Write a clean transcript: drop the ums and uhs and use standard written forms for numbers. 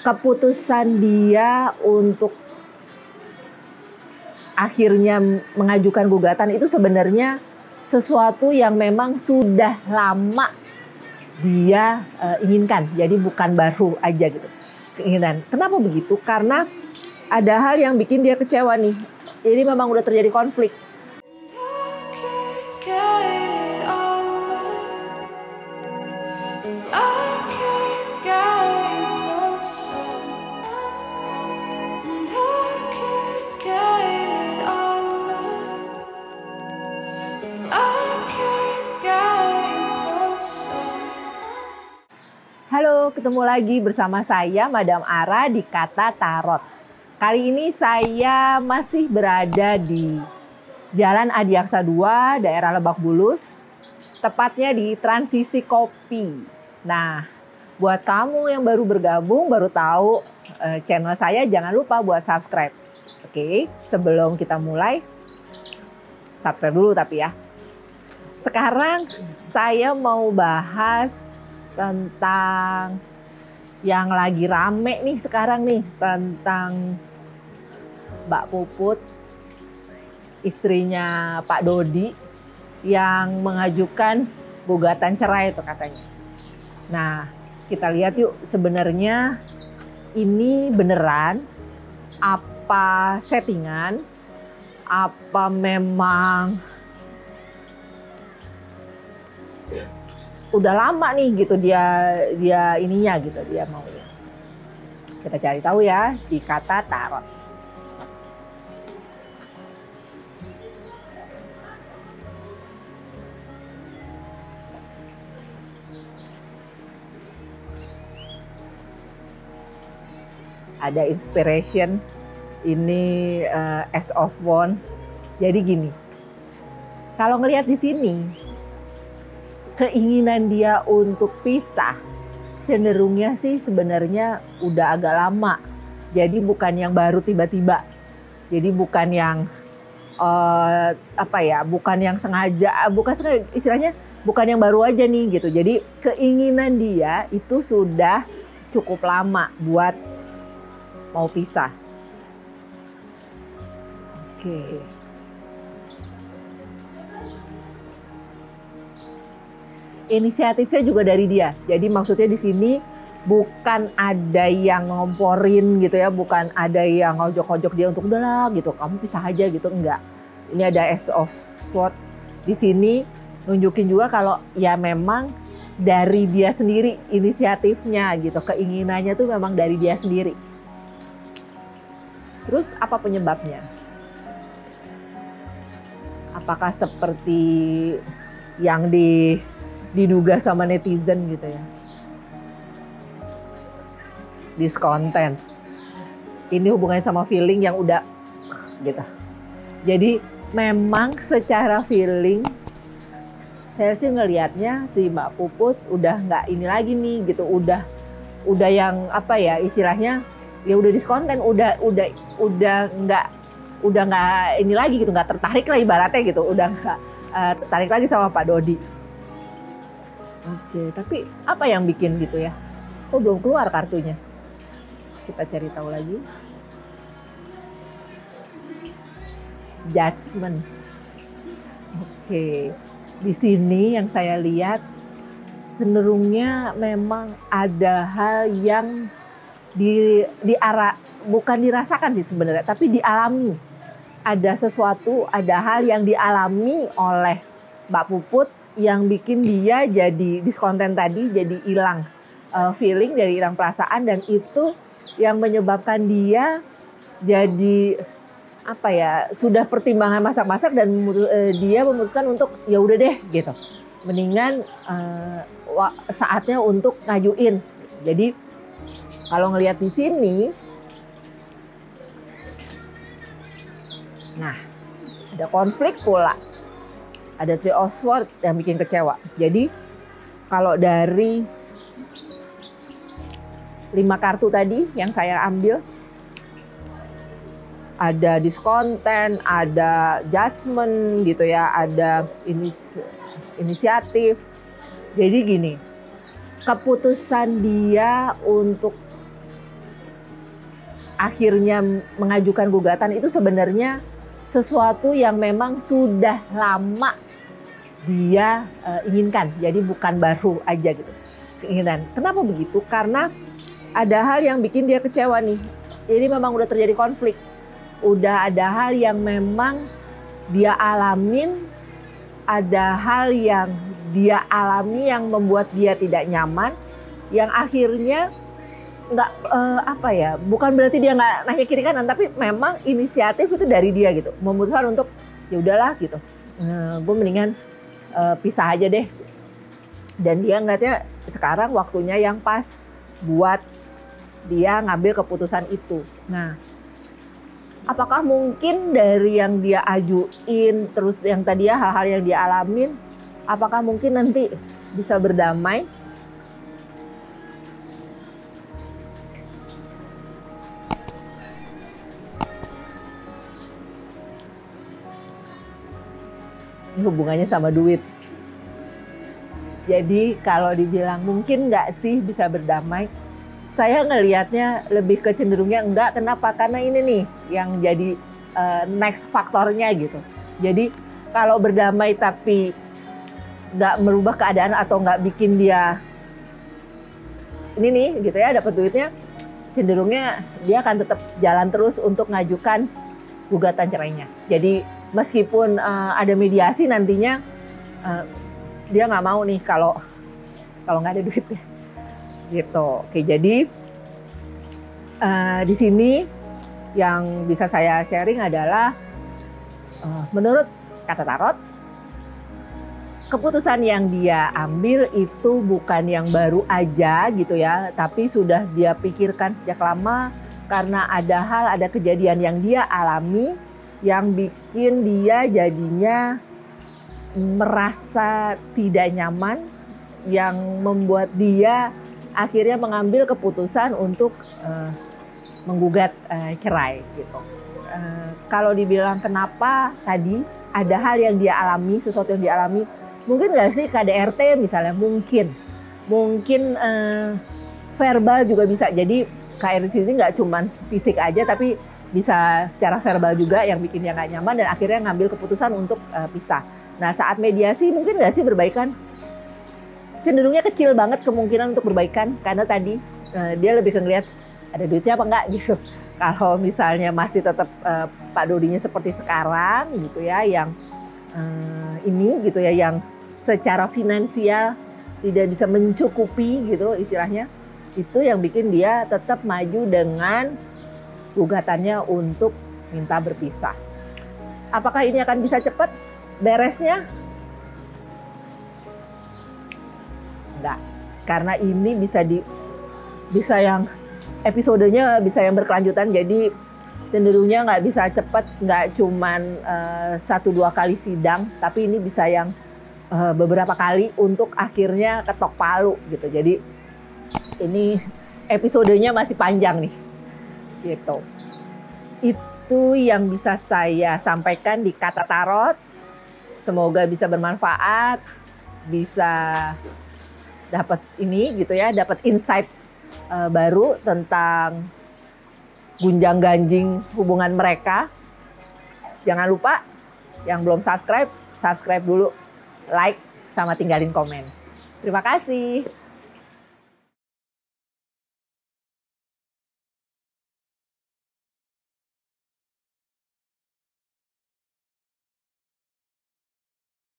keputusan dia untuk akhirnya mengajukan gugatan itu sebenarnya sesuatu yang memang sudah lama dia inginkan. Jadi bukan baru aja gitu keinginan. Kenapa begitu? Karena ada hal yang bikin dia kecewa nih. Jadi memang udah terjadi konflik. Halo, ketemu lagi bersama saya Madam Ara di Kata Tarot. Kali ini saya masih berada di Jalan Adiaksa 2, daerah Lebak Bulus, tepatnya di Transisi Kopi. Nah, buat kamu yang baru bergabung, baru tahu channel saya, jangan lupa buat subscribe. Oke, sebelum kita mulai, subscribe dulu tapi ya. Sekarang saya mau bahas tentang yang lagi rame nih sekarang nih, tentang Mbak Puput, istrinya Pak Dodi, yang mengajukan gugatan cerai itu katanya. Nah, kita lihat yuk sebenarnya ini beneran apa settingan, apa memang udah lama nih gitu dia ininya gitu, dia maunya. Kita cari tahu ya di Kata Tarot. Ada inspiration, ini Ace of Wands. Jadi gini, kalau ngelihat di sini, keinginan dia untuk pisah cenderungnya sih sebenarnya udah agak lama. Jadi bukan yang baru tiba-tiba. Jadi bukan yang bukan yang sengaja, istilahnya bukan yang baru aja nih gitu. Jadi keinginan dia itu sudah cukup lama buat mau pisah. Oke. Inisiatifnya juga dari dia. Jadi maksudnya di sini bukan ada yang ngomporin gitu ya, bukan ada yang ngojok-ngojok dia untuk udahlah gitu, kamu pisah aja gitu, enggak. Ini ada Ace of Swords di sini nunjukin juga kalau ya memang dari dia sendiri inisiatifnya gitu, keinginannya tuh memang dari dia sendiri. Terus apa penyebabnya? Apakah seperti yang diduga sama netizen gitu ya? Discontent. Ini hubungannya sama feeling yang udah gitu. Jadi memang secara feeling saya sih ngelihatnya si Mbak Puput udah nggak ini lagi nih gitu, udah yang apa ya istilahnya, ya udah diskonten, udah nggak ini lagi gitu, nggak tertarik lah ibaratnya gitu, udah nggak tertarik lagi sama Pak Dodi. Oke, tapi apa yang bikin gitu ya? Oh, belum keluar kartunya. Kita cari tahu lagi. Judgment. Oke, di sini yang saya lihat cenderungnya memang ada hal yang bukan dirasakan sih sebenarnya, tapi dialami. Ada sesuatu, ada hal yang dialami oleh Mbak Puput yang bikin dia jadi diskonten tadi, jadi hilang feeling, jadi hilang perasaan, dan itu yang menyebabkan dia jadi apa ya, sudah pertimbangan masak-masak dan dia memutuskan untuk ya udah deh gitu, mendingan saatnya untuk ngajuin. Jadi kalau ngelihat di sini, nah ada konflik pula. Ada Three of Swords yang bikin kecewa. Jadi kalau dari 5 kartu tadi yang saya ambil, ada diskonten, ada judgment gitu ya, ada inisiatif. Jadi gini, keputusan dia untuk akhirnya mengajukan gugatan itu sebenarnya sesuatu yang memang sudah lama dia inginkan. Jadi bukan baru aja gitu keinginan. Kenapa begitu? Karena ada hal yang bikin dia kecewa nih. Jadi memang udah terjadi konflik. Udah ada hal yang memang dia alamin, ada hal yang dia alami yang membuat dia tidak nyaman, yang akhirnya nggak bukan berarti dia nggak nanya kiri kanan, tapi memang inisiatif itu dari dia gitu, memutuskan untuk ya udahlah gitu, gue mendingan pisah aja deh. Dan dia ngeliatnya sekarang waktunya yang pas buat dia ngambil keputusan itu. Nah, apakah mungkin dari yang dia ajuin, terus yang tadi ya hal-hal yang dia alamin, apakah mungkin nanti bisa berdamai? Ini hubungannya sama duit. Jadi kalau dibilang mungkin nggak sih bisa berdamai, saya ngelihatnya lebih kecenderungnya enggak. Kenapa? Karena ini nih yang jadi next faktornya gitu. Jadi kalau berdamai tapi nggak merubah keadaan atau nggak bikin dia ini nih gitu ya dapat duitnya, cenderungnya dia akan tetap jalan terus untuk ngajukan gugatan cerainya. Jadi meskipun ada mediasi nantinya, dia nggak mau nih kalau nggak ada duitnya. Gitu. Oke, jadi di sini yang bisa saya sharing adalah menurut kata tarot, keputusan yang dia ambil itu bukan yang baru aja gitu ya, tapi sudah dia pikirkan sejak lama karena ada kejadian yang dia alami yang bikin dia jadinya merasa tidak nyaman, yang membuat dia akhirnya mengambil keputusan untuk menggugat cerai gitu. Kalau dibilang kenapa tadi ada hal yang dia alami, sesuatu yang dia alami, mungkin nggak sih KDRT misalnya, mungkin verbal juga bisa. Jadi KDRT ini nggak cuma fisik aja, tapi bisa secara verbal juga yang bikin dia nggak nyaman dan akhirnya ngambil keputusan untuk pisah. Nah saat mediasi mungkin nggak sih berbaikan? Cenderungnya kecil banget kemungkinan untuk berbaikan karena tadi dia lebih ngeliat ada duitnya apa enggak gitu. Kalau misalnya masih tetap Pak Dodinya seperti sekarang gitu ya, yang ini gitu ya, yang secara finansial tidak bisa mencukupi gitu istilahnya, itu yang bikin dia tetap maju dengan gugatannya untuk minta berpisah. Apakah ini akan bisa cepat beresnya? Enggak, karena ini bisa yang episodenya bisa yang berkelanjutan, jadi cenderungnya nggak bisa cepat, nggak cuman 1-2 kali sidang, tapi ini bisa yang beberapa kali untuk akhirnya ketok palu gitu. Jadi ini episodenya masih panjang nih gitu. Itu yang bisa saya sampaikan di Kata Tarot. Semoga bisa bermanfaat, bisa dapat ini gitu ya, dapat insight baru tentang gunjang-ganjing hubungan mereka. Jangan lupa yang belum subscribe dulu, like sama tinggalin komen. Terima kasih.